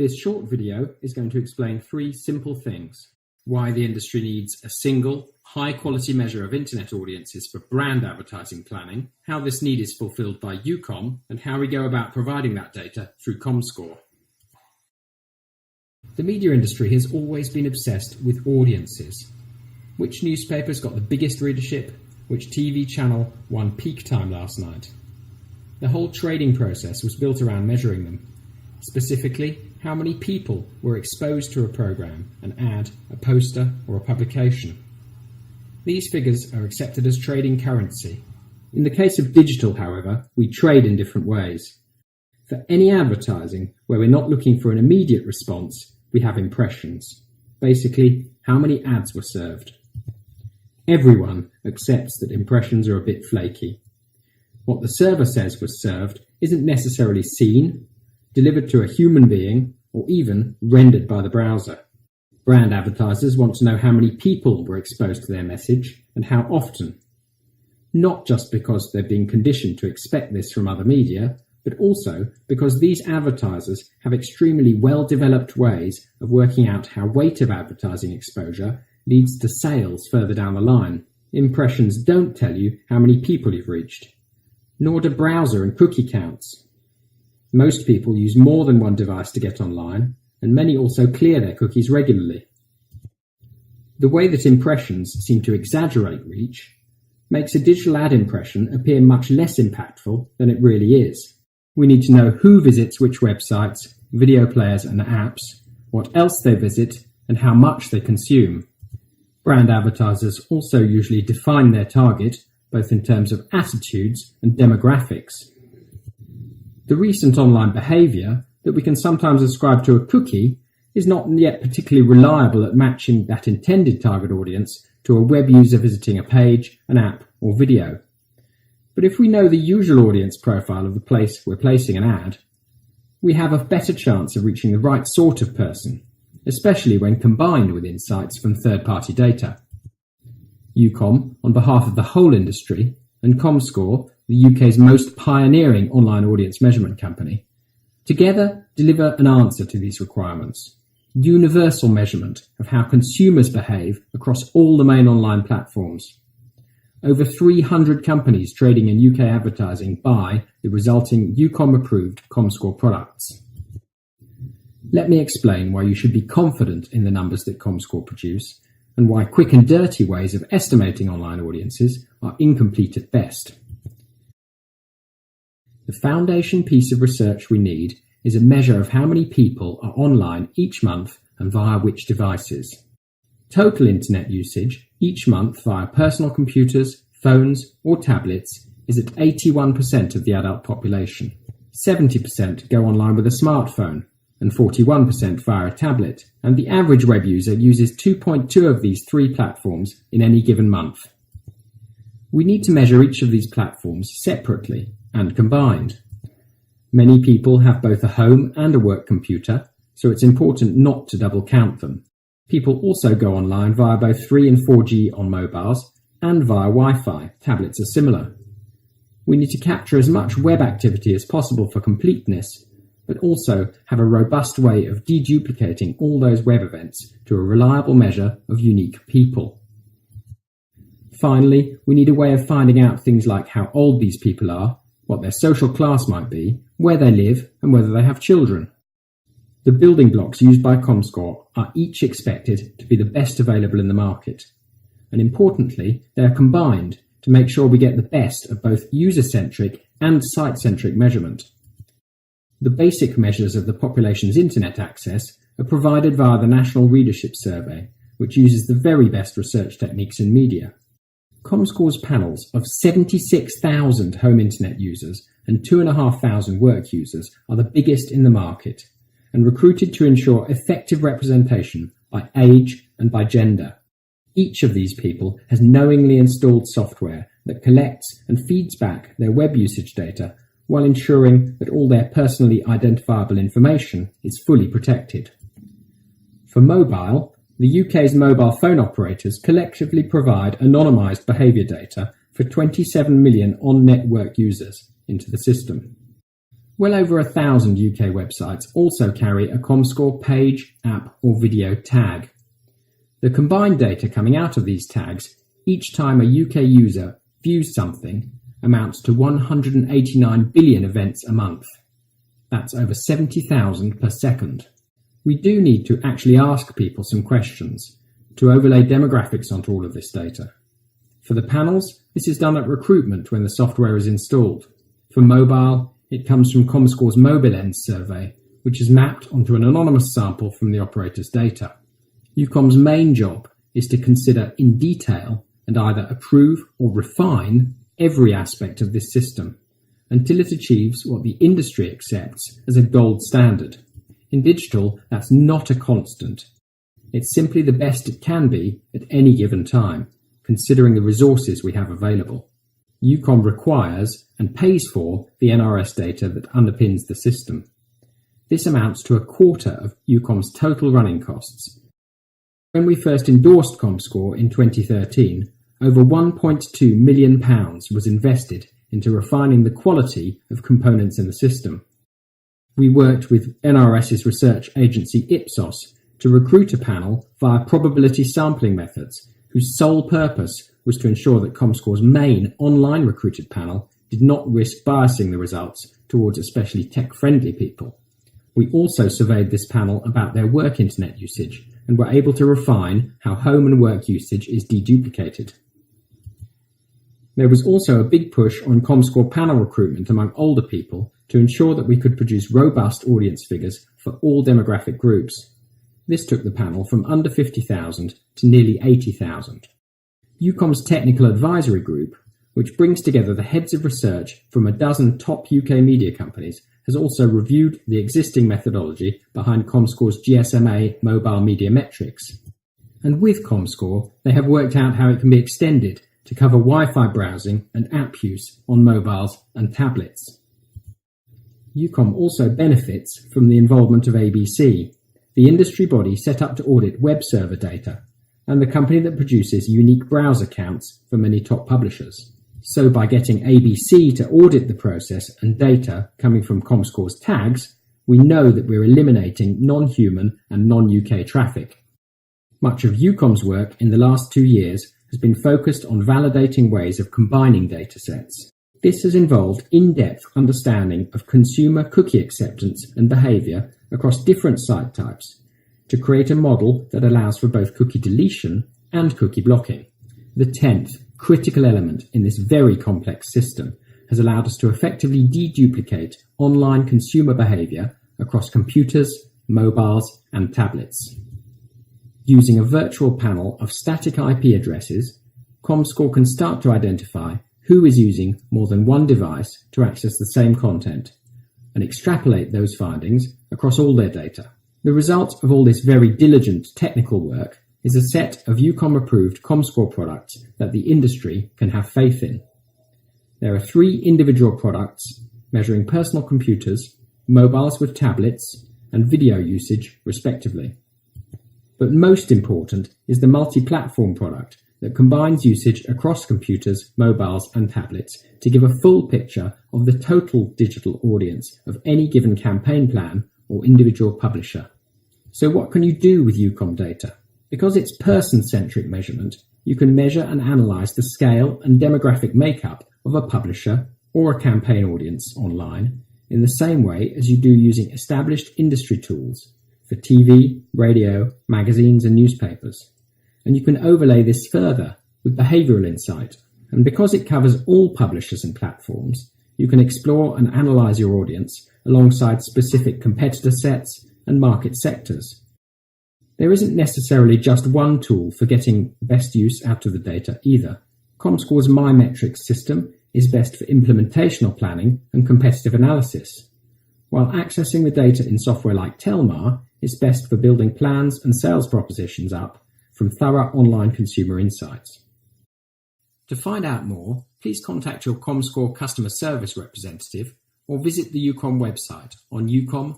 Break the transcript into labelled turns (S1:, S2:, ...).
S1: This short video is going to explain three simple things: why the industry needs a single, high-quality measure of internet audiences for brand advertising planning, how this need is fulfilled by UKOM, and how we go about providing that data through comscore. The media industry has always been obsessed with audiences. Which newspapers got the biggest readership? Which TV channel won peak time last night? The whole trading process was built around measuring them. Specifically, how many people were exposed to a program, an ad, a poster, or a publication. These figures are accepted as trading currency. In the case of digital, however, we trade in different ways. For any advertising where we're not looking for an immediate response, we have impressions. Basically, how many ads were served. Everyone accepts that impressions are a bit flaky. What the server says was served isn't necessarily seen, delivered to a human being, or even rendered by the browser. Brand advertisers want to know how many people were exposed to their message and how often. Not just because they're being conditioned to expect this from other media, but also because these advertisers have extremely well-developed ways of working out how weight of advertising exposure leads to sales further down the line. Impressions don't tell you how many people you've reached, nor do browser and cookie counts. Most people use more than one device to get online, and many also clear their cookies regularly. The way that impressions seem to exaggerate reach makes a digital ad impression appear much less impactful than it really is. We need to know who visits which websites, video players and apps, what else they visit, and how much they consume. Brand advertisers also usually define their target, both in terms of attitudes and demographics. The recent online behaviour that we can sometimes ascribe to a cookie is not yet particularly reliable at matching that intended target audience to a web user visiting a page, an app, or video. But if we know the usual audience profile of the place we're placing an ad, we have a better chance of reaching the right sort of person, especially when combined with insights from third-party data. UKOM, on behalf of the whole industry, and comscore, the UK's most pioneering online audience measurement company, together deliver an answer to these requirements: universal measurement of how consumers behave across all the main online platforms. Over 300 companies trading in UK advertising buy the resulting UKOM-approved comscore products. Let me explain why you should be confident in the numbers that comscore produce, and why quick and dirty ways of estimating online audiences are incomplete at best. The foundation piece of research we need is a measure of how many people are online each month and via which devices. Total internet usage each month via personal computers, phones or tablets is at 81% of the adult population. 70% go online with a smartphone and 41% via a tablet, and the average web user uses 2.2 of these three platforms in any given month. We need to measure each of these platforms separately and combined. Many people have both a home and a work computer, so it's important not to double count them. People also go online via both 3 and 4G on mobiles and via Wi-Fi. Tablets are similar. We need to capture as much web activity as possible for completeness, but also have a robust way of deduplicating all those web events to a reliable measure of unique people. Finally, we need a way of finding out things like how old these people are, what their social class might be, where they live, and whether they have children. The building blocks used by comscore are each expected to be the best available in the market, and importantly, they are combined to make sure we get the best of both user-centric and site-centric measurement. The basic measures of the population's internet access are provided via the National Readership Survey, which uses the very best research techniques in media. comscore's panels of 76,000 home internet users and 2,500 work users are the biggest in the market, and recruited to ensure effective representation by age and by gender. Each of these people has knowingly installed software that collects and feeds back their web usage data while ensuring that all their personally identifiable information is fully protected. For mobile, the UK's mobile phone operators collectively provide anonymised behaviour data for 27 million on-network users into the system. Well over 1,000 UK websites also carry a comscore page, app or video tag. The combined data coming out of these tags each time a UK user views something amounts to 189 billion events a month. That's over 70,000 per second. We do need to actually ask people some questions to overlay demographics onto all of this data. For the panels, this is done at recruitment when the software is installed. For mobile, it comes from comscore's MobileEns survey, which is mapped onto an anonymous sample from the operator's data. UKOM's main job is to consider in detail and either approve or refine every aspect of this system until it achieves what the industry accepts as a gold standard. In digital, that's not a constant. It's simply the best it can be at any given time, considering the resources we have available. UKOM requires and pays for the NRS data that underpins the system. This amounts to a quarter of UKOM's total running costs. When we first endorsed comscore in 2013, over £1.2 million was invested into refining the quality of components in the system. We worked with NRS's research agency Ipsos to recruit a panel via probability sampling methods, whose sole purpose was to ensure that comscore's main online recruited panel did not risk biasing the results towards especially tech-friendly people. We also surveyed this panel about their work internet usage and were able to refine how home and work usage is deduplicated. There was also a big push on comscore panel recruitment among older people to ensure that we could produce robust audience figures for all demographic groups. This took the panel from under 50,000 to nearly 80,000. UKOM's technical advisory group, which brings together the heads of research from a dozen top UK media companies, has also reviewed the existing methodology behind comscore's GSMA mobile media metrics. And with comscore, they have worked out how it can be extended to cover Wi-Fi browsing and app use on mobiles and tablets. UKOM also benefits from the involvement of ABC, the industry body set up to audit web server data, and the company that produces unique browser counts for many top publishers. So by getting ABC to audit the process and data coming from comscore's tags, we know that we're eliminating non-human and non-UK traffic. Much of UKOM's work in the last 2 years has been focused on validating ways of combining datasets. This has involved in-depth understanding of consumer cookie acceptance and behaviour across different site types to create a model that allows for both cookie deletion and cookie blocking. The 10th critical element in this very complex system has allowed us to effectively deduplicate online consumer behaviour across computers, mobiles and tablets. Using a virtual panel of static IP addresses, comscore can start to identify who is using more than one device to access the same content and extrapolate those findings across all their data. The result of all this very diligent technical work is a set of UKOM-approved comscore products that the industry can have faith in. There are 3 individual products measuring personal computers, mobiles with tablets, and video usage, respectively. But most important is the multi-platform product that combines usage across computers, mobiles, and tablets to give a full picture of the total digital audience of any given campaign plan or individual publisher. So what can you do with UKOM data? Because it's person-centric measurement, you can measure and analyse the scale and demographic makeup of a publisher or a campaign audience online in the same way as you do using established industry tools for TV, radio, magazines and newspapers. And you can overlay this further with behavioural insight. And because it covers all publishers and platforms, you can explore and analyse your audience alongside specific competitor sets and market sectors. There isn't necessarily just one tool for getting best use out of the data either. comscore's MyMetrics system is best for implementational planning and competitive analysis, while accessing the data in software like Telmar is best for building plans and sales propositions up from thorough online consumer insights. To find out more, please contact your comscore customer service representative or visit the UKOM website on ukom.uk.net.